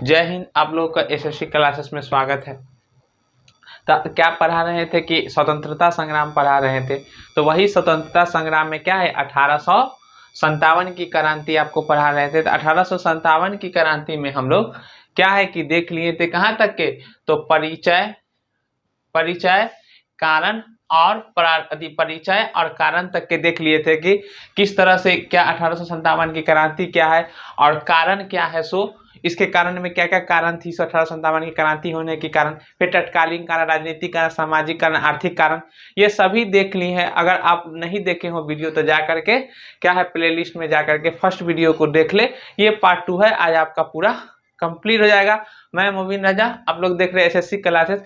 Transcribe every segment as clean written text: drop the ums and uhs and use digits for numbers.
जय हिंद। आप लोगों का एसएससी क्लासेस में स्वागत है। तो क्या पढ़ा रहे थे कि स्वतंत्रता संग्राम पढ़ा रहे थे। तो वही स्वतंत्रता संग्राम में क्या है 1857 की क्रांति आपको पढ़ा रहे थे। तो 1857 की क्रांति में हम लोग क्या है कि देख लिए थे कहाँ तक के, तो परिचय कारण और परिचय और कारण तक के देख लिए थे कि किस तरह से क्या 1857 की क्रांति क्या है और कारण क्या है। सो इसके कारण में क्या क्या कारण थी 1857 की क्रांति होने के कारण, फिर तत्कालीन कारण, राजनीतिक कारण, सामाजिक कारण, आर्थिक कारण, ये सभी देख ली हैं। अगर आप नहीं देखे हो वीडियो तो जा करके क्या है प्लेलिस्ट में जा करके फर्स्ट वीडियो को देख ले। ये पार्ट 2 है, आज आपका पूरा कंप्लीट हो जाएगा। मैं मुबीन राजा, आप लोग देख रहे हैं एसएससी क्लासेस।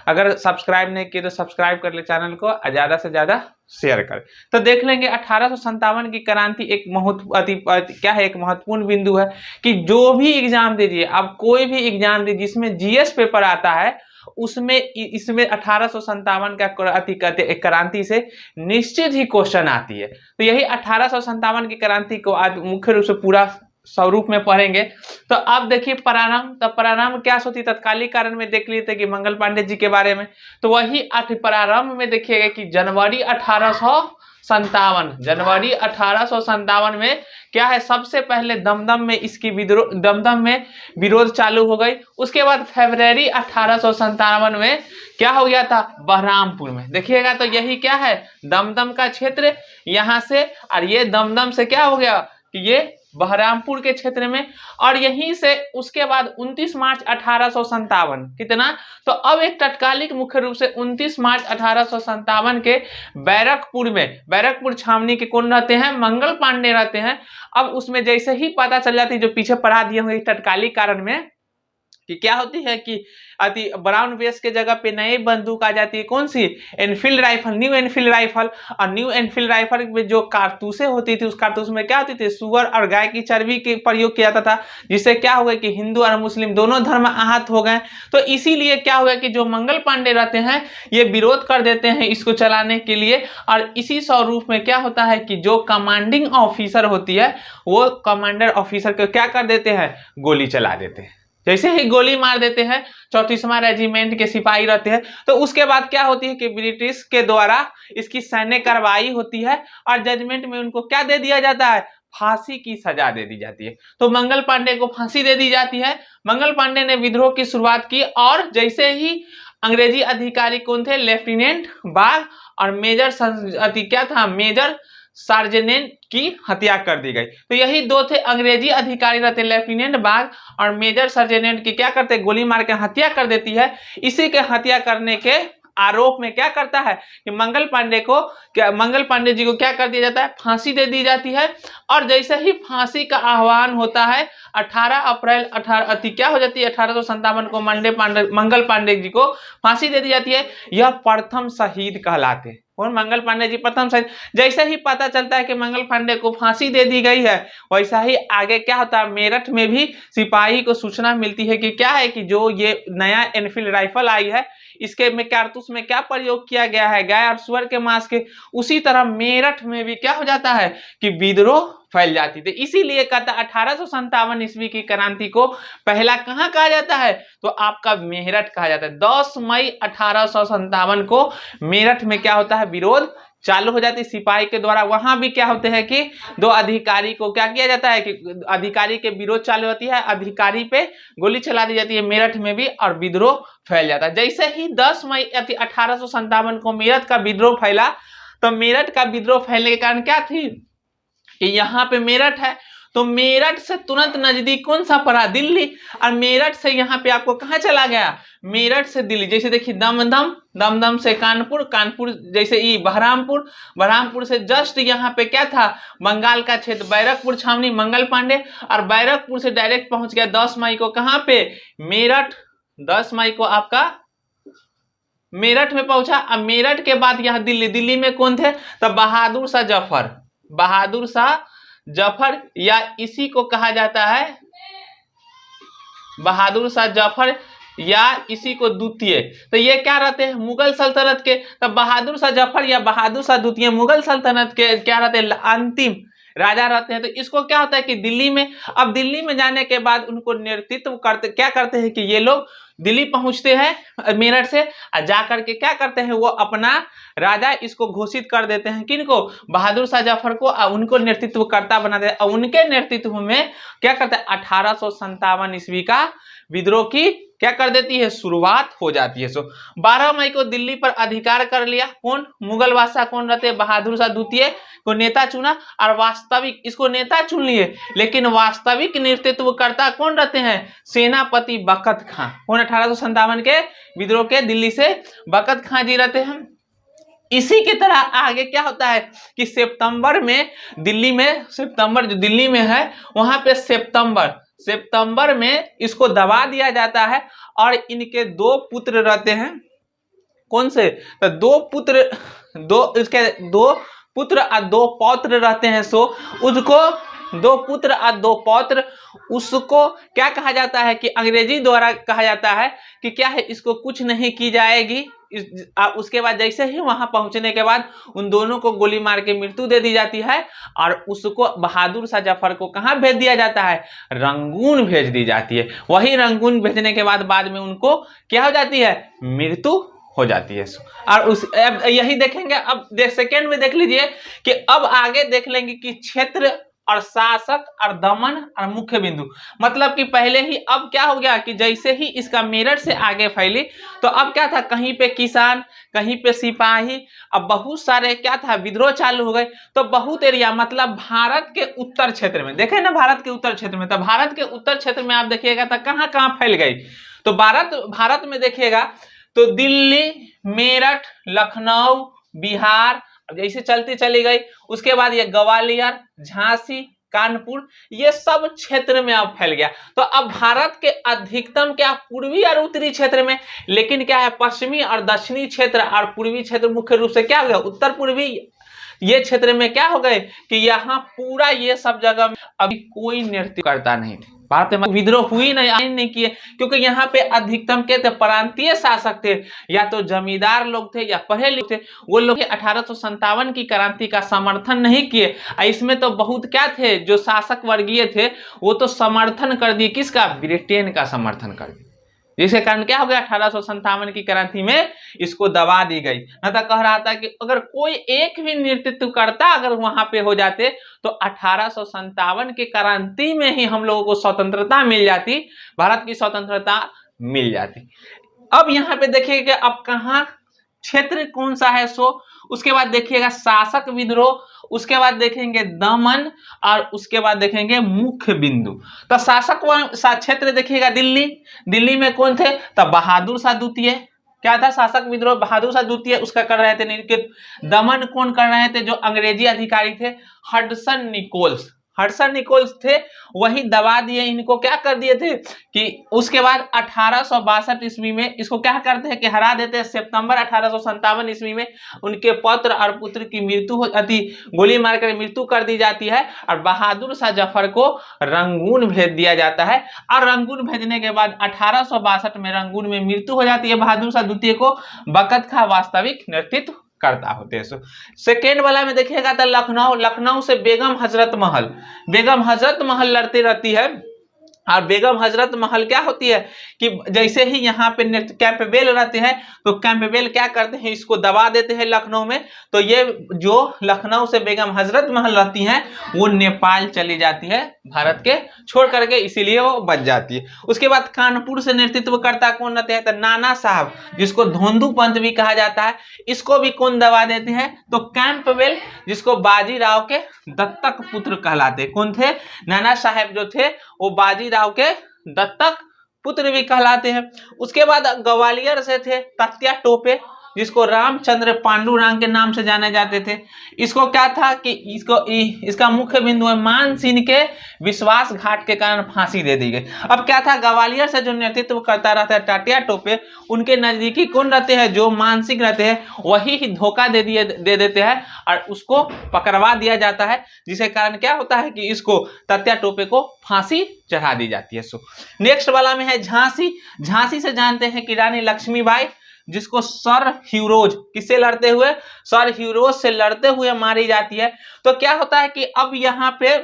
अगर सब्सक्राइब नहीं किए तो सब्सक्राइब कर ले चैनल को, ज़्यादा से ज़्यादा शेयर करें। तो देख लेंगे 1857 की क्रांति एक एक महत्वपूर्ण बिंदु है कि जो भी एग्जाम दीजिए, आप कोई भी एग्जाम दीजिए जिसमें जीएस पेपर आता है उसमें इसमें 1857 का क्रांति से निश्चित ही क्वेश्चन आती है। तो यही 1857 की क्रांति को आज मुख्य रूप से पूरा स्वरूप में पढ़ेंगे। तो अब देखिए प्रारंभ, तो प्रारंभ क्या सोची तत्कालीन कारण में देख लिए थे कि मंगल पांडे जी के बारे में। तो वही प्रारंभ में देखिएगा कि जनवरी 1857 में क्या है सबसे पहले दमदम में विरोध चालू हो गई। उसके बाद फरवरी 1857 में क्या हो गया था बहरामपुर में। देखिएगा तो यही क्या है दमदम का क्षेत्र, यहाँ से और ये दमदम से क्या हो गया कि ये बहरामपुर के क्षेत्र में, और यहीं से उसके बाद 29 मार्च 1857 कितना, तो अब एक तत्कालिक मुख्य रूप से 29 मार्च 1857 के बैरकपुर छावनी के कौन रहते हैं, मंगल पांडे रहते हैं। अब उसमें जैसे ही पता चल जाती, जो पीछे पढ़ा दिए होंगे तत्कालिक कारण में, कि क्या होती है कि ब्राउन बेस के जगह पे नई बंदूक आ जाती है, कौन सी Enfield rifle, new Enfield rifle. और न्यू एनफील्ड राइफल में जो कारतूसें होती थी, उस कारतूस में क्या होती थी सुअर और गाय की चर्बी के प्रयोग किया जाता था, जिससे क्या हो गया कि हिंदू और मुस्लिम दोनों धर्म आहत हो गए। तो इसीलिए क्या हो गया कि जो मंगल पांडे रहते हैं ये विरोध कर देते हैं इसको चलाने के लिए। और इसी स्वरूप में क्या होता है कि जो कमांडिंग ऑफिसर होती है वो कमांडर ऑफिसर को क्या कर देते हैं, गोली चला देते हैं। जैसे ही गोली मार देते हैं, 34वां रेजिमेंट के सिपाही रहते हैं। तो उसके बाद क्या होती है कि ब्रिटिश के द्वारा इसकी सैन्य कार्रवाई होती है और जजमेंट में उनको क्या दे दिया जाता है, फांसी की सजा दे दी जाती है। तो मंगल पांडे को फांसी दे दी जाती है। मंगल पांडे ने विद्रोह की शुरुआत की और जैसे ही अंग्रेजी अधिकारी कौन थे, लेफ्टिनेंट बाग और मेजर सार्जेंट की हत्या कर दी गई। तो यही दो थे अंग्रेजी अधिकारी रहते, लेफ्टिनेंट बाग और मेजर सार्जेंट की क्या करते, गोली मार के हत्या कर देती है। इसी के हत्या करने के आरोप में क्या करता है कि मंगल पांडे जी को क्या कर दिया जाता है, फांसी दे दी जाती है। और जैसे ही फांसी का आह्वान होता है 18 अप्रैल क्या हो जाती है 1857 को मंगल पांडे जी को फांसी दे दी जाती है। यह प्रथम शहीद कहलाते हैं। कौन, मंगल पांडे जी प्रथम शहीद। जैसे ही पता चलता है कि मंगल पांडे को फांसी दे दी गई है, वैसा ही आगे क्या होता है, मेरठ में भी सिपाही को सूचना मिलती है कि क्या है कि जो ये नया एनफील्ड राइफल आई है इसके में कारतूस में क्या प्रयोग किया गया है, गाय और सुअर के मांस के। उसी तरह मेरठ में भी क्या हो जाता है कि विद्रोह फैल जाती थी। इसीलिए कहता 1857 ईस्वी की क्रांति को पहला कहाँ कहा जाता है, तो आपका मेरठ कहा जाता है। 10 मई 1857 को मेरठ में क्या होता है, विरोध चालू हो जाती है सिपाही के द्वारा। वहां भी क्या होते हैं कि दो अधिकारी को क्या किया जाता है कि अधिकारी के विरोध चालू होती है, अधिकारी पे गोली चला दी जाती है मेरठ में भी, और विद्रोह फैल जाता है। जैसे ही 10 मई 1857 को मेरठ का विद्रोह फैला, तो मेरठ का विद्रोह फैलने के कारण क्या थी कि यहाँ पे मेरठ है, तो मेरठ से तुरंत नजदीक कौन सा पड़ा, दिल्ली। और मेरठ से यहाँ पे आपको कहाँ चला गया, मेरठ से दिल्ली। जैसे देखिए दमदम से कानपुर जैसे बहरामपुर से जस्ट यहाँ पे क्या था, बंगाल का क्षेत्र, बैरकपुर छावनी मंगल पांडे, और बैरकपुर से डायरेक्ट पहुंच गया 10 मई को कहाँ पे, मेरठ। 10 मई को आपका मेरठ में पहुंचा। अब मेरठ के बाद यहाँ दिल्ली में कौन थे, तब बहादुर शाह जफर, या इसी को कहा जाता है बहादुर शाह जफर, या इसी को द्वितीय। तो ये क्या रहते हैं, मुगल सल्तनत के। तब बहादुर शाह जफर या बहादुर शाह द्वितीय मुगल सल्तनत के क्या रहते हैं, अंतिम राजा रहते हैं। तो इसको क्या होता है कि दिल्ली में, अब दिल्ली में जाने के बाद उनको नेतृत्व करते, क्या करते हैं कि ये लोग दिल्ली पहुंचते हैं मेरठ से, जा करके क्या करते हैं, वो अपना राजा इसको घोषित कर देते हैं, किनको, बहादुर शाह जफर को, उनको नेतृत्व करता बना देते हैं। उनके नेतृत्व में क्या करते हैं, 1857 ईस्वी का विद्रोह की क्या कर देती है, शुरुआत हो जाती है। 12 मई को दिल्ली पर अधिकार कर लिया कौन, मुगल बादशाह कौन रहते, बहादुर शाह द्वितीय को नेता चुना, और वास्तविक इसको नेता चुन लिए, लेकिन वास्तविक नेतृत्वकर्ता कौन रहते हैं, सेनापति बकत खां। कौन, 1857 के विद्रोह के दिल्ली से बकत खां जी रहते हैं। इसी की तरह आगे क्या होता है कि सितंबर में दिल्ली में, सितंबर जो दिल्ली में है वहां पे सितंबर में इसको दबा दिया जाता है, और इनके 2 पुत्र रहते हैं। कौन से, तो 2 पुत्र, इसके 2 पुत्र और 2 पौत्र रहते हैं। उसको 2 पुत्र और 2 पौत्र, उसको क्या कहा जाता है कि अंग्रेजी द्वारा कहा जाता है कि क्या है, इसको कुछ नहीं की जाएगी। उसके बाद जैसे ही वहां पहुंचने के बाद उन दोनों को गोली मार के मृत्यु दे दी जाती है, और उसको बहादुर शाह जफर को कहां भेज दिया जाता है, रंगून भेज दी जाती है। वही रंगून भेजने के बाद में उनको क्या हो जाती है, मृत्यु हो जाती है। और अब यही देखेंगे, अब सेकेंड में देख लीजिए कि अब आगे देख लेंगे कि क्षेत्र और शासक और दमन और मुख्य बिंदु, मतलब कि पहले ही अब क्या हो गया कि जैसे ही इसका मेरठ से आगे फैली, तो अब क्या था, कहीं पे किसान, कहीं पे सिपाही, अब बहुत सारे क्या था, विद्रोह चालू हो गए। तो बहुत एरिया, मतलब भारत के उत्तर क्षेत्र में, देखे ना, भारत के उत्तर क्षेत्र में, तो भारत के उत्तर क्षेत्र में आप देखिएगा तो कहाँ कहाँ फैल गई, तो भारत में देखिएगा तो दिल्ली, मेरठ, लखनऊ, बिहार, जैसे चलती चली गई। उसके बाद ये ग्वालियर, झांसी, कानपुर, ये सब क्षेत्र में अब फैल गया। तो अब भारत के अधिकतम क्या पूर्वी और उत्तरी क्षेत्र में, लेकिन क्या है, पश्चिमी और दक्षिणी क्षेत्र और पूर्वी क्षेत्र मुख्य रूप से क्या हो गया, उत्तर पूर्वी ये क्षेत्र में क्या हो गए कि यहाँ पूरा ये सब जगह में अभी कोई नृत्य करता नहीं थे। भारत में विद्रोह हुई नहीं किए, क्योंकि यहाँ पे अधिकतम के थे प्रांतीय शासक थे, या तो जमींदार लोग थे या पढ़े लिखे थे। वो लोग 1857 की क्रांति का समर्थन नहीं किए। इसमें तो बहुत क्या थे, जो शासक वर्गीय थे वो तो समर्थन कर दिए, किसका, ब्रिटेन का समर्थन कर दिया, जिसके कारण क्या हो गया, 1857 की क्रांति में इसको दबा दी गई। न तो कह रहा था कि अगर कोई एक भी नेतृत्वकर्ता अगर वहां पे हो जाते तो 1857 की क्रांति में ही हम लोगों को स्वतंत्रता मिल जाती, भारत की स्वतंत्रता मिल जाती। अब यहाँ पे देखिएगा अब कहाँ क्षेत्र कौन सा है, उसके बाद देखिएगा शासक विद्रोह, उसके बाद देखेंगे दमन, और उसके बाद देखेंगे मुख्य बिंदु। तो शासक क्षेत्र देखिएगा दिल्ली में कौन थे, तो बहादुर शाह द्वितीय, क्या था, शासक विद्रोह बहादुर शाह द्वितीय उसका कर रहे थे। दमन कौन कर रहे थे, जो अंग्रेजी अधिकारी थे, हडसन निकोल्स थे, वही दबा दिए इनको, क्या कर दिए थे कि उसके बाद 1862 ईस्वी में इसको क्या करते हैं कि हरा देते हैं। सितंबर 1857 ईस्वी में उनके पौत्र और पुत्र की मृत्यु हो जाती, गोली मारकर मृत्यु कर दी जाती है, और बहादुर शाह जफर को रंगून भेज दिया जाता है। और रंगून भेजने के बाद 1862 में रंगून में मृत्यु हो जाती है बहादुर शाह द्वितीय को, बकत खां वास्तविक नेतृत्व करता होते हैं। सेकेंड वाला में देखिएगा तो लखनऊ से बेगम हजरत महल लड़ती रहती है। और बेगम हजरत महल क्या होती है कि जैसे ही यहाँ पे कैंपबेल रहते हैं तो कैंपबेल क्या करते हैं, इसको दबा देते हैं लखनऊ में। तो ये जो लखनऊ से बेगम हजरत महल रहती हैं वो नेपाल चली जाती है, भारत के छोड़ करके, इसीलिए वो बच जाती है। उसके बाद कानपुर से नेतृत्वकर्ता कौन रहते हैं, तो नाना साहब, जिसको धोंदू पंत भी कहा जाता है, इसको भी कौन दबा देते हैं, तो कैंपबेल, जिसको बाजीराव के दत्तक पुत्र कहलाते। कौन थे, नाना साहब जो थे वो बाजीराव के दत्तक पुत्र भी कहलाते हैं। उसके बाद ग्वालियर से थे तात्या टोपे, जिसको रामचंद्र पांडुरंग के नाम से जाने जाते थे। इसको क्या था कि इसका मुख्य बिंदु है मानसिंह के विश्वासघात के कारण फांसी दे दी गई। अब क्या था, ग्वालियर से जो नेतृत्व करता रहता है तात्या टोपे, उनके नजदीकी कौन रहते हैं, जो मानसिंह रहते हैं, वही ही धोखा दे देते हैं और उसको पकड़वा दिया जाता है, जिसके कारण क्या होता है कि इसको तात्या टोपे को फांसी चढ़ा दी जाती है। नेक्स्ट वाला में है झांसी से जानते हैं कि रानी लक्ष्मीबाई जिसको सर ह्यूरोज किससे लड़ते हुए, सर ह्यूरोज से लड़ते हुए मारी जाती है। तो क्या होता है कि अब यहाँ पे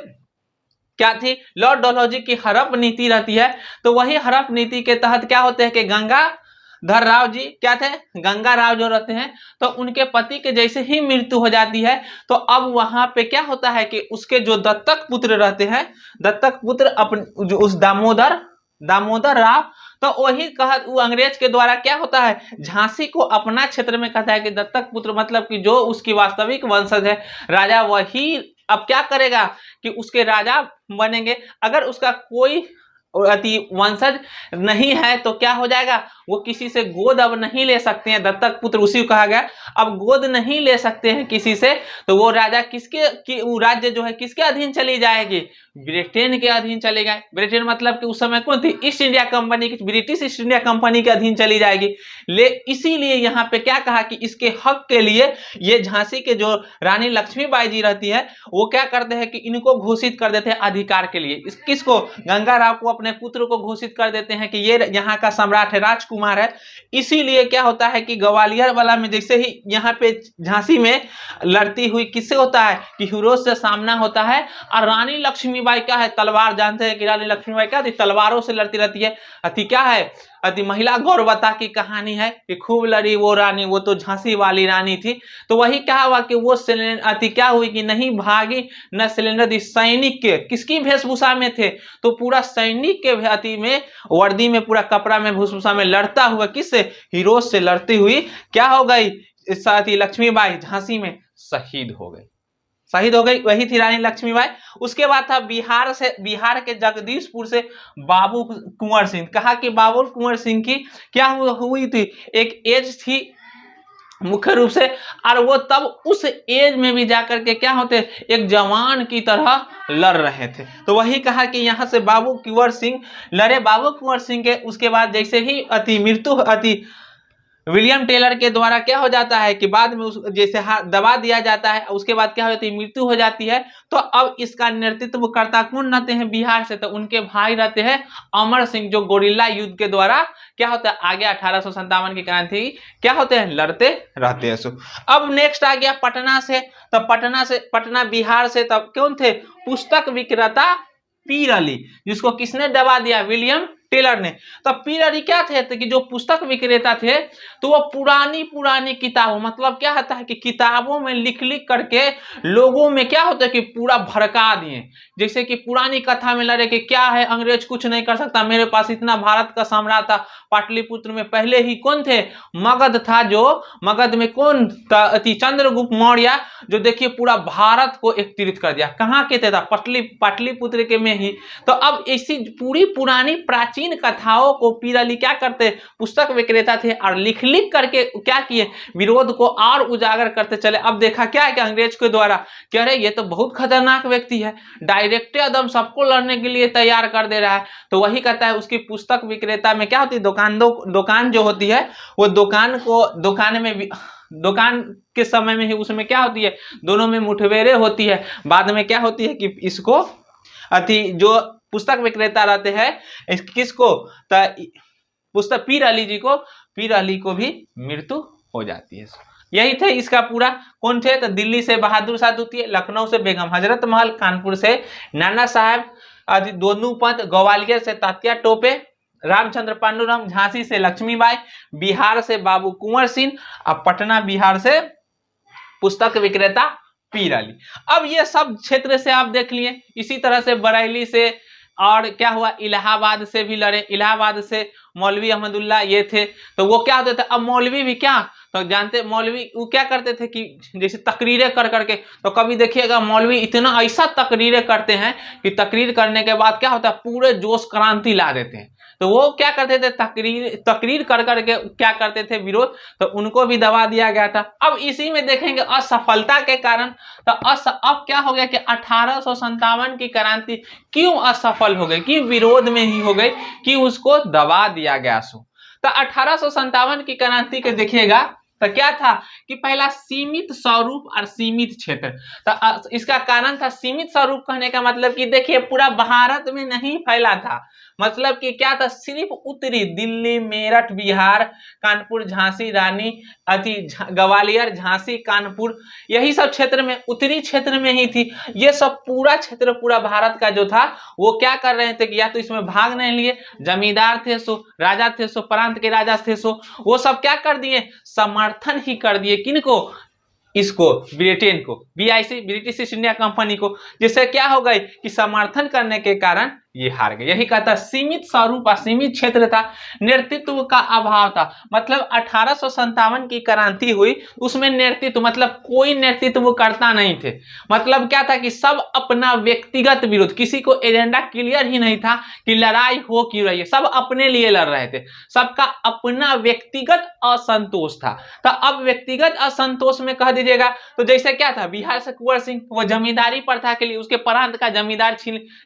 क्या थी, लॉर्ड डलहौजी की हड़प नीति रहती है। तो वही हड़प नीति के तहत क्या होते हैं कि गंगाधर राव जी क्या थे, गंगा राव जो रहते हैं, तो उनके पति के जैसे ही मृत्यु हो जाती है, तो अब वहां पे क्या होता है कि उसके जो दत्तक पुत्र रहते हैं, दत्तक पुत्र अपने जो उस दामोदर राव, तो वही कहा वो अंग्रेज के द्वारा क्या होता है, झांसी को अपना क्षेत्र में कहता है कि दत्तक पुत्र मतलब कि जो उसकी वास्तविक वंशज है राजा, वही अब क्या करेगा कि उसके राजा बनेंगे। अगर उसका कोई अति वंशज नहीं है तो क्या हो जाएगा, वो किसी से गोद अब नहीं ले सकते हैं, दत्तक पुत्र उसी को कहा गया। अब गोद नहीं ले सकते हैं किसी से, तो वो राजा वो राज्य जो है किसके अधीन चली जाएगी, ब्रिटेन के अधीन चले गए। ब्रिटेन मतलब कि उस समय कौन थी, ईस्ट इंडिया कंपनी की, ब्रिटिश ईस्ट इंडिया कंपनी के अधीन चली जाएगी। इसीलिए यहाँ पे क्या कहा कि इसके हक के लिए ये झांसी के जो रानी लक्ष्मीबाई जी रहती है, वो क्या करते हैं कि इनको घोषित कर देते हैं अधिकार के लिए। किसको, गंगा राव को, अपने पुत्र को घोषित कर देते हैं कि ये यहाँ का सम्राट है, राजकुमार है। इसीलिए क्या होता है कि ग्वालियर वाला में जैसे ही यहाँ पे झांसी में लड़ती हुई किससे होता है कि ह्यूरोज से सामना होता है, और रानी लक्ष्मीबाई क्या है, तलवार, जानते हैं कि रानी लक्ष्मीबाई क्या थी, तलवारों से लड़ती रहती है। अति क्या है, अति महिला गौरवता की कहानी है कि खूब लड़ी वो रानी, वो तो झांसी वाली रानी थी। तो वही क्या हुआ कि वो अति क्या हुई कि नहीं भागी न सिलेंडर दी, सैनिक के किसकी वेशभूषा में थे, तो पूरा सैनिक के अति में वर्दी में, पूरा कपड़ा में, वेशभूषा में लड़ता हुआ किससे, हीरोज से लड़ती हुई क्या हो गई, साथ ही लक्ष्मीबाई झांसी में शहीद हो गई, शहीद हो गई। वही थी रानी लक्ष्मीबाई। उसके बाद था बिहार के जगदीशपुर से बाबू कुंवर सिंह। कहा कि बाबू कुंवर सिंह की क्या हुई थी, एक एज थी मुख्य रूप से, और वो तब उस एज में भी जाकर के क्या होते, एक जवान की तरह लड़ रहे थे। तो वही कहा कि यहाँ से बाबू कुंवर सिंह लड़े। बाबू कुंवर सिंह के उसके बाद जैसे ही मृत्यु विलियम टेलर के द्वारा क्या हो जाता है कि बाद में जैसे दबा दिया जाता है, उसके बाद क्या हो जाती है, मृत्यु हो जाती है। तो अब इसका नेतृत्व करता कौन रहते हैं बिहार से, तो उनके भाई रहते हैं अमर सिंह, जो गोरिल्ला युद्ध के द्वारा क्या होता है आगे 1857 की क्रांति क्या होते हैं, लड़ते रहते हैं। अब नेक्स्ट आ गया पटना से। तो पटना बिहार से तब कौन थे, पुस्तक विक्रेता पीर अली, जिसको किसने दबा दिया, विलियम टेलर ने। तो पीर अली क्या थे, तो कि जो पुस्तक विक्रेता थे, तो वो पुरानी किताबों, मतलब क्या होता है कि किताबों में लिख करके लोगों में क्या होता है कि पूरा भड़का दिए। जैसे कि पुरानी कथा में लड़े कि क्या है, अंग्रेज कुछ नहीं कर सकता, मेरे पास इतना भारत का सम्राट था। पाटलिपुत्र में पहले ही कौन थे, मगध था, जो मगध में कौन चंद्रगुप्त मौर्य, जो देखिए पूरा भारत को एकत्रित कर दिया। कहाँ के थे, पाटलिपुत्र के में ही। तो अब ऐसी पूरी पुरानी प्राचीन कथाओं को पीर अली क्या करते, पुस्तक विक्रेता थे, और लिख करके क्या किए, विरोध को और उजागर करते चले। अब देखा क्या है कि अंग्रेज के द्वारा कह रहे ये तो बहुत खतरनाक व्यक्ति है, डायरेक्ट एकदम सबको लड़ने के लिए तैयार कर दे रहा है। तो वही कहता है उसकी पुस्तक विक्रेता में क्या होती है, दुकान जो होती है, वो दुकान के समय में ही उसमें क्या होती है, दोनों में मुठभेड़े होती है। बाद में क्या होती है कि इसको जो पुस्तक विक्रेता रहते हैं किसको, पुस्तक पीर अली को भी मृत्यु हो जाती है। यही थे इसका पूरा। कौन थे, तो दिल्ली से बहादुर शाह द्वितीय, लखनऊ से बेगम हजरत महल, कानपुर से नाना साहब आदि दोनों पंत, ग्वालियर से तात्या टोपे, रामचंद्र पांडुरंग, झांसी से लक्ष्मीबाई, बिहार से बाबू कुंवर सिंह, और पटना बिहार से पुस्तक विक्रेता पीर अली। अब ये सब क्षेत्र से आप देख लिए। इसी तरह से बरेली से और क्या हुआ, इलाहाबाद से भी लड़े। इलाहाबाद से मौलवी अहमदुल्ला ये थे। तो वो क्या होते थे, अब मौलवी भी क्या, तो जानते मौलवी वो क्या करते थे कि जैसे तकरीरें कर करके, तो कभी देखिएगा मौलवी इतना ऐसा तकरीरें करते हैं कि तकरीर करने के बाद क्या होता है, पूरे जोश क्रांति ला देते हैं। तो वो क्या करते थे, तकरीर कर करके क्या करते थे, विरोध, तो उनको भी दबा दिया गया था। अब इसी में देखेंगे असफलता के कारण, तो अब क्या हो गया कि 1857 की क्रांति क्यों असफल हो गई, क्यों विरोध में ही हो गई, क्यों उसको दबा दिया गया। तो 1857 की क्रांति के देखिएगा तो क्या था कि पहला सीमित स्वरूप और सीमित क्षेत्र। तो इसका कारण था सीमित स्वरूप कहने का मतलब कि देखिए पूरा भारत में नहीं फैला था, मतलब कि क्या था, सिर्फ उत्तरी दिल्ली, मेरठ, बिहार, कानपुर, झांसी, रानी ग्वालियर, झांसी, कानपुर, यही सब क्षेत्र में, उत्तरी क्षेत्र में ही थी। ये सब पूरा क्षेत्र, पूरा भारत का जो था वो क्या कर रहे थे कि या तो इसमें भाग नहीं लिए, जमींदार थे सो, राजा थे सो, प्रांत के राजा थे सो, वो सब क्या कर दिए, समर्थन ही कर दिए किनको, इसको, ब्रिटेन को, BIC, British East India company को, जिससे क्या हो गई कि समर्थन करने के कारण ये हार गए। यही कहता सीमित स्वरूप, सीमित क्षेत्र था, नेतृत्व का अभाव था। मतलब 1857 की क्रांति हुई, उसमें नेतृत्व मतलब कोई नेतृत्व करता नहीं थे। मतलब क्या था कि सब अपना व्यक्तिगत विरोध, किसी को एजेंडा क्लियर ही नहीं था कि लड़ाई हो क्यों रही है, सब अपने लिए लड़ रहे थे, सबका अपना व्यक्तिगत असंतोष था। तो अब व्यक्तिगत असंतोष में कह दीजिएगा तो जैसे क्या था, बिहार से कुंवर सिंह, वो जमींदारी प्रथा के लिए उसके प्रांत का जमींदार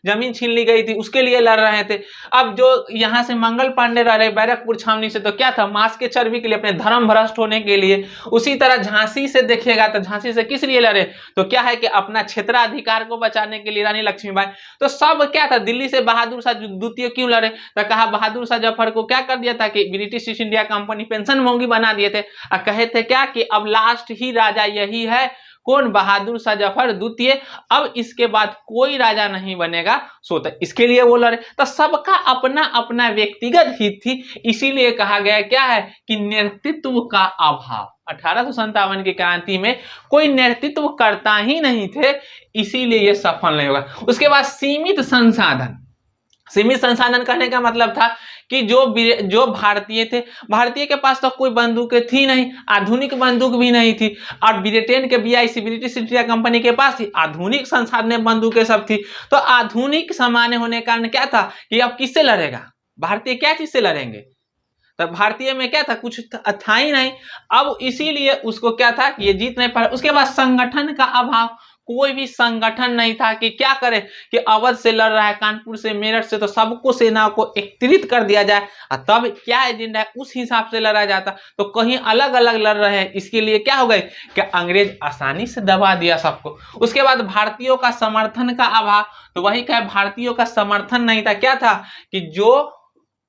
जमीन छीन ली गई थी, उसके लिए लड़ रहे थे। अब जो यहाँ से मंगल पांडे रह रहे बैरकपुर छावनी से, तो क्या था, मांस के चर्बी के लिए, अपने धर्म भ्रष्ट होने के लिए। उसी तरह झांसी से देखिएगा तो झांसी से किस लिए लड़े, तो क्या है कि अपना क्षेत्राधिकार को बचाने के लिए, रानी लक्ष्मीबाई। तो सब क्या था, दिल्ली से बहादुर शाह द्वितीय क्यों लड़े, तो कहा बहादुर शाह जफर को क्या कर दिया था कि British East India company pension महंगी बना दिए थे, और कहे थे क्या कि अब लास्ट ही राजा यही है, कौन, बहादुर शाह जफर द्वितीय, अब इसके बाद कोई राजा नहीं बनेगा, सोता, इसके लिए वो लड़े। तो सबका अपना अपना व्यक्तिगत हित थी, इसीलिए कहा गया क्या है कि नेतृत्व का अभाव। 1857 की क्रांति में कोई नेतृत्व करता ही नहीं थे, इसीलिए ये सफल नहीं होगा। उसके बाद सीमित संसाधन, सीमित संसाधन कहने का मतलब था कि जो भारतीय थे, भारतीय के पास तो कोई बंदूकें थी नहीं, आधुनिक बंदूक भी नहीं थी, और ब्रिटेन के BIC, British East India company के पास थी आधुनिक संसाधन, बंदूकें सब थी। तो आधुनिक सामान्य होने के कारण क्या था कि अब किससे लड़ेगा, भारतीय क्या चीज से लड़ेंगे, तो भारतीय में क्या था, कुछ था ही नहीं। अब इसीलिए उसको क्या था कि ये जीत नहीं पाया। उसके बाद संगठन का अभाव, कोई भी संगठन नहीं था कि क्या करे कि अवध से लड़ रहा है, कानपुर से, मेरठ से, तो सबको सेनाओं को एकत्रित कर दिया जाए, और तब क्या एजेंडा है उस हिसाब से लड़ा जाता। तो कहीं अलग अलग लड़ रहे हैं, इसके लिए क्या हो गए कि अंग्रेज आसानी से दबा दिया सबको। उसके बाद भारतीयों का समर्थन का अभाव, तो वही क्या, भारतीयों का समर्थन नहीं था। क्या था कि जो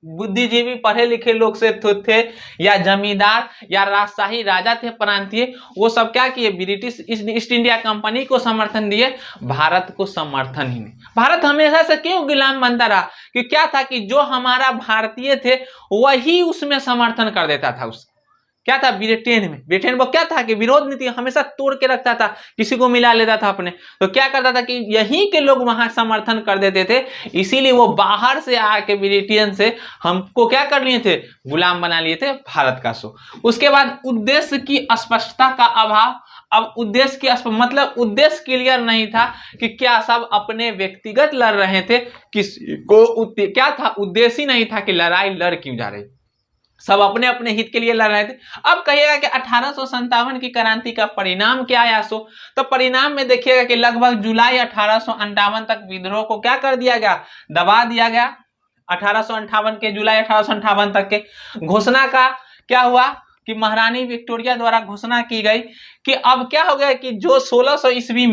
बुद्धिजीवी पढ़े लिखे लोग से थे, या जमींदार या राजशाही राजा थे प्रांतीय, वो सब क्या किए, ब्रिटिश ईस्ट इंडिया कंपनी को समर्थन दिए, भारत को समर्थन ही नहीं। भारत हमेशा से क्यों गुलाम बनता रहा, कि क्या था कि जो हमारा भारतीय थे वही उसमें समर्थन कर देता था। उस क्या था, ब्रिटेन वो क्या था कि विरोध नीति हमेशा तोड़ के रखता था, किसी को मिला लेता था अपने, तो क्या करता था कि यहीं के लोग वहां समर्थन कर देते थे, इसीलिए वो बाहर से आके ब्रिटेन से हमको क्या कर लिए थे, गुलाम बना लिए थे, भारत का सो। उसके बाद उद्देश्य की स्पष्टता का अभाव, अब उद्देश्य की मतलब उद्देश्य क्लियर नहीं था कि क्या सब अपने व्यक्तिगत लड़ रहे थे, किसी को क्या था, उद्देश्य ही नहीं था कि लड़ाई लड़ क्यों जा रही, सब अपने अपने हित के लिए लड़ रहे थे। अब कहिएगा कि 1857 की क्रांति का परिणाम क्या आया, सो तो परिणाम में देखिएगा कि लगभग जुलाई 1858 तक विद्रोह को क्या कर दिया गया, दबा दिया गया। 1858 के जुलाई 1858 तक के घोषणा का क्या हुआ कि महारानी विक्टोरिया द्वारा घोषणा की गई कि अब क्या हो गया कि जो 1600 ईस्वी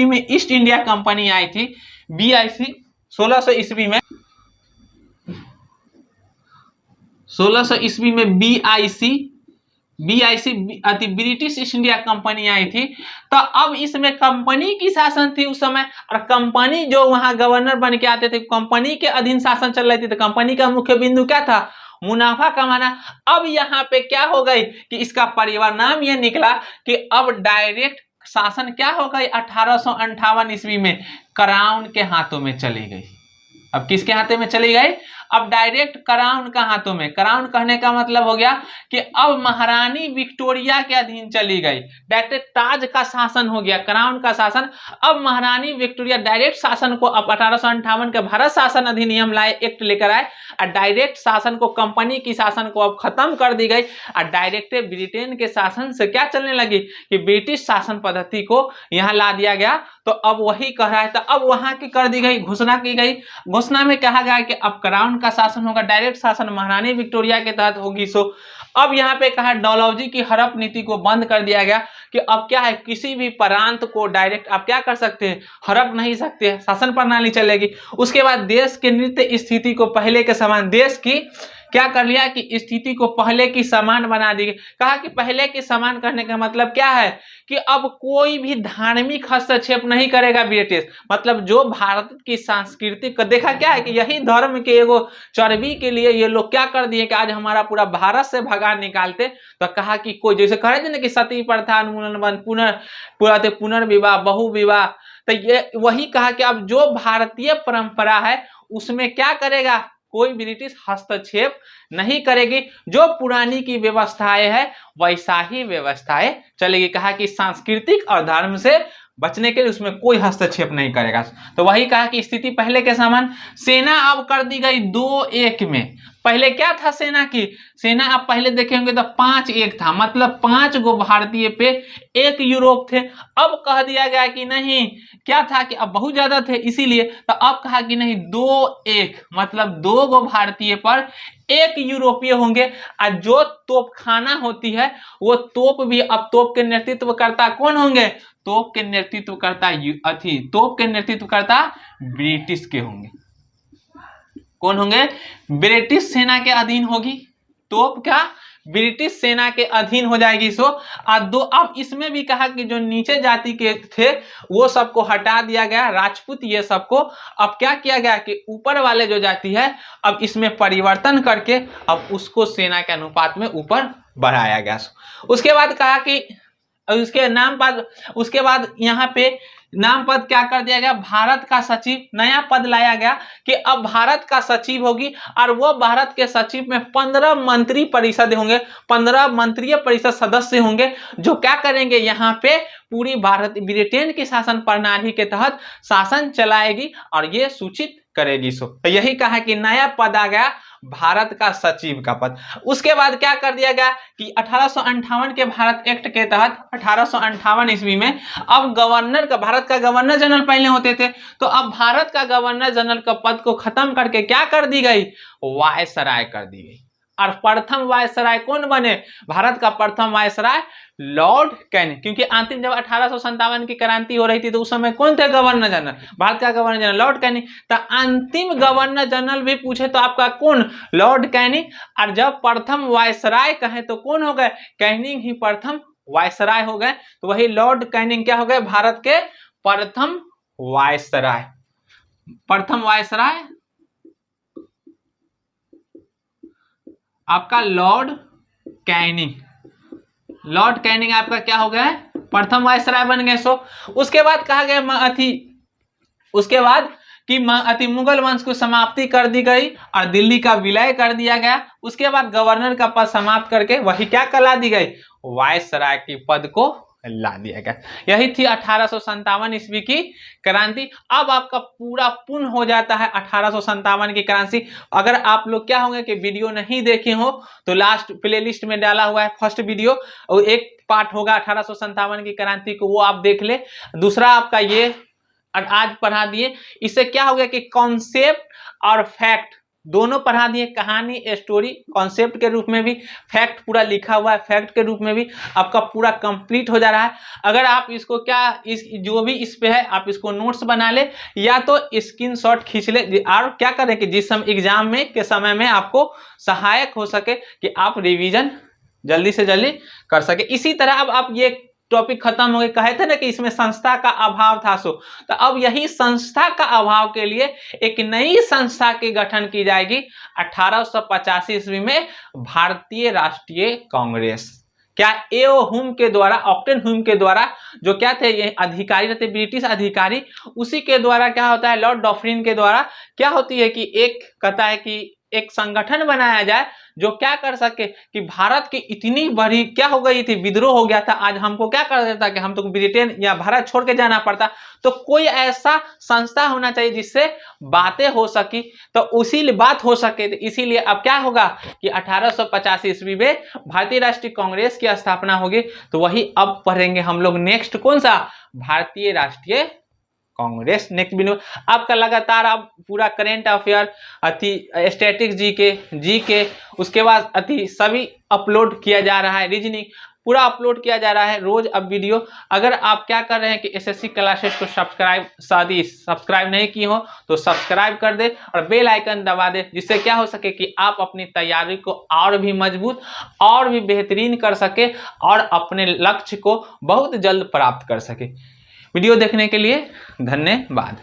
में ईस्ट इंडिया कंपनी आई थी, BIC, 1600 ईस्वी में 1600 ईस्वी में BIC British East India Company आई थी। तो अब इसमें कंपनी की शासन थी उस समय, और कंपनी जो वहां गवर्नर बन के आते थे, कंपनी के अधीन शासन चल रही थी। तो कंपनी का मुख्य बिंदु क्या था, मुनाफा कमाना। अब यहाँ पे क्या हो गई कि इसका परिणाम ये निकला कि अब डायरेक्ट शासन क्या हो गई 1858 ईस्वी में क्राउन के हाथों में चली गई। अब किसके हाथों में चली गई, अब डायरेक्ट क्राउन का हाथों में। क्राउन कहने का मतलब हो गया कि अब महारानी विक्टोरिया के अधीन चली गई, डायरेक्ट ताज का शासन हो गया, क्राउन का शासन। अब महारानी विक्टोरिया डायरेक्ट शासन को, अब 1858 के भारत शासन अधिनियम लाए, एक्ट लेकर आए, और डायरेक्ट शासन को, कंपनी की शासन को अब खत्म कर दी गई, और डायरेक्ट ब्रिटेन के शासन से क्या चलने लगी कि ब्रिटिश शासन पद्धति को यहाँ ला दिया गया। तो अब वही कह रहा है, तो अब वहां की कर दी गई, घोषणा की गई। घोषणा में कहा गया कि अब क्राउन का शासन होगा, डायरेक्ट शासन महारानी विक्टोरिया के तहत होगी। सो अब यहाँ पे कहा डलहौजी की हड़प नीति को बंद कर दिया गया कि अब क्या है, किसी भी प्रांत को डायरेक्ट आप क्या कर सकते हैं, हड़प नहीं सकते, शासन प्रणाली चलेगी। उसके बाद देश के नृत्य स्थिति को पहले के समान, देश की क्या कर लिया कि स्थिति को पहले की समान बना दी गई। कहा कि पहले की समान करने का मतलब क्या है कि अब कोई भी धार्मिक हस्तक्षेप नहीं करेगा ब्रिटिश, मतलब जो भारत की सांस्कृतिक का देखा क्या है कि यही धर्म के एगो चर्बी के लिए ये लोग क्या कर दिए कि आज हमारा पूरा भारत से भगा निकालते। तो कहा कि कोई जैसे कह रहे थे ना कि सती प्रथा उन्मूलन, पुनर्विवाह, बहुविवाह, तो ये वही कहा कि अब जो भारतीय परंपरा है उसमें क्या करेगा, कोई ब्रिटिश हस्तक्षेप नहीं करेगी, जो पुरानी की व्यवस्थाएं है वैसा ही व्यवस्थाएं चलेगी। कहा कि सांस्कृतिक और धर्म से बचने के लिए उसमें कोई हस्तक्षेप नहीं करेगा। तो वही कहा कि स्थिति पहले के समान। सेना अब कर दी गई 2-1 में। पहले क्या था सेना की, सेना आप पहले देखे होंगे तो 5-1 था, मतलब 5 गो भारतीय पे 1 यूरोप थे। अब कह दिया गया कि नहीं, क्या था कि अब बहुत ज्यादा थे इसीलिए, तो अब कहा कि नहीं 2-1, मतलब 2 गो भारतीय पर 1 यूरोपीय होंगे। और जो तोपखाना होती है वो तोप भी अब तोप के नेतृत्वकर्ता कौन होंगे, तोप के नेतृत्वकर्ता ब्रिटिश के होंगे। कौन होंगे, ब्रिटिश सेना के अधीन होगी, तोप क्या ब्रिटिश सेना के अधीन हो जाएगी। सो अब इसमें भी कहा कि जो नीचे जाति के थे वो सबको हटा दिया गया, राजपूत ये सबको। अब क्या किया गया कि ऊपर वाले जो जाति है अब इसमें परिवर्तन करके अब उसको सेना के अनुपात में ऊपर बढ़ाया गया। उसके बाद कहा कि उसके बाद यहाँ पे नाम पद क्या कर दिया गया, भारत का सचिव, नया पद लाया गया कि अब भारत का सचिव होगी। और वो भारत के सचिव में 15 मंत्री परिषद होंगे, 15 मंत्रीय परिषद सदस्य होंगे, जो क्या करेंगे, यहाँ पे पूरी भारत ब्रिटेन की शासन प्रणाली के तहत शासन चलाएगी और ये सूचित करेगी। सो तो यही कहा कि नया पद आ गया, भारत का सचिव का पद। उसके बाद क्या कर दिया गया कि 1858 के भारत एक्ट के तहत 1858 ईस्वी में अब गवर्नर का, भारत का गवर्नर जनरल पहले होते थे, तो अब भारत का गवर्नर जनरल का पद को खत्म करके क्या कर दी गई, वायसराय कर दी गई। और प्रथम वायसराय कौन बने, भारत का प्रथम वायसराय लॉर्ड कैनिंग, क्योंकि अंतिम जब 1857 की क्रांति हो रही थी तो उस समय कौन थे गवर्नर जनरल, भारत का गवर्नर जनरल लॉर्ड कैनिंग। तो अंतिम गवर्नर जनरल भी पूछे तो आपका कौन, लॉर्ड कैनिंग। और जब प्रथम वायसराय कहे तो कौन हो गए, कैनिंग ही प्रथम वायसराय हो गए। तो वही लॉर्ड कैनिंग क्या हो गए, भारत के प्रथम वायसराय। प्रथम वायसराय आपका लॉर्ड कैनिंग, लॉर्ड कैनिंग आपका क्या हो गया है, प्रथम वायसराय बन गए। सो उसके बाद कहा गया उसके बाद कि मुगल वंश को समाप्ति कर दी गई और दिल्ली का विलय कर दिया गया। उसके बाद गवर्नर का पद समाप्त करके वही क्या करा दी गई, वायसराय की पद को ला दिया गया। यही थी 1857 ईस्वी की क्रांति। अब आपका पूरा पूर्ण हो जाता है 1857 की क्रांति। अगर आप लोग क्या होंगे कि वीडियो नहीं देखे हो तो लास्ट प्लेलिस्ट में डाला हुआ है फर्स्ट वीडियो, और एक पार्ट होगा 1857 की क्रांति को, वो आप देख ले। दूसरा आपका ये आज पढ़ा दिए, इससे क्या हो गया कि कॉन्सेप्ट और फैक्ट दोनों पढ़ा दिए, कहानी स्टोरी कॉन्सेप्ट के रूप में भी, फैक्ट पूरा लिखा हुआ है फैक्ट के रूप में भी, आपका पूरा कंप्लीट हो जा रहा है। अगर आप इसको जो भी इस पे है आप इसको नोट्स बना ले या तो स्क्रीनशॉट खींच ले, और क्या करें कि जिस समय एग्जाम में के समय में आपको सहायक हो सके कि आप रिवीजन जल्दी से जल्दी कर सके। इसी तरह अब आप ये टॉपिक खत्म हो गए, कहे थे ना कि इसमें संस्था का अभाव था। सो तो अब यही संस्था का अभाव के लिए एक नई संस्था की गठन की जाएगी 1885 ईस्वी में, भारतीय राष्ट्रीय कांग्रेस। क्या एओ हुम के द्वारा, ऑक्टेन हुम के द्वारा, जो क्या थे ये अधिकारी रहते ब्रिटिश अधिकारी, उसी के द्वारा क्या होता है, लॉर्ड डॉफरिन के द्वारा क्या होती है कि एक कहता है कि एक संगठन बनाया जाए जो क्या कर सके कि भारत की इतनी बड़ी क्या हो गई थी, विद्रोह हो गया था, आज हमको क्या कर देता कि हम तो ब्रिटेन या भारत छोड़ के जाना पड़ता, तो कोई ऐसा संस्था होना चाहिए जिससे बातें हो सकी, तो उसी बात हो सके। तो इसीलिए अब क्या होगा कि 1885 ईस्वी में भारतीय राष्ट्रीय कांग्रेस की स्थापना होगी। तो वही अब पढ़ेंगे हम लोग नेक्स्ट, कौन सा, भारतीय राष्ट्रीय कांग्रेस। नेक्स्ट वीडियो आपका लगातार आप पूरा करेंट अफेयर स्टैटिक जीके उसके बाद सभी अपलोड किया जा रहा है, रीजनिंग पूरा अपलोड किया जा रहा है रोज अब वीडियो। अगर आप क्या कर रहे हैं कि एसएससी क्लासेस को सब्सक्राइब नहीं की हो तो सब्सक्राइब कर दे और बेल आइकन दबा दे, जिससे क्या हो सके कि आप अपनी तैयारी को और भी मजबूत और भी बेहतरीन कर सके और अपने लक्ष्य को बहुत जल्द प्राप्त कर सके। वीडियो देखने के लिए धन्यवाद।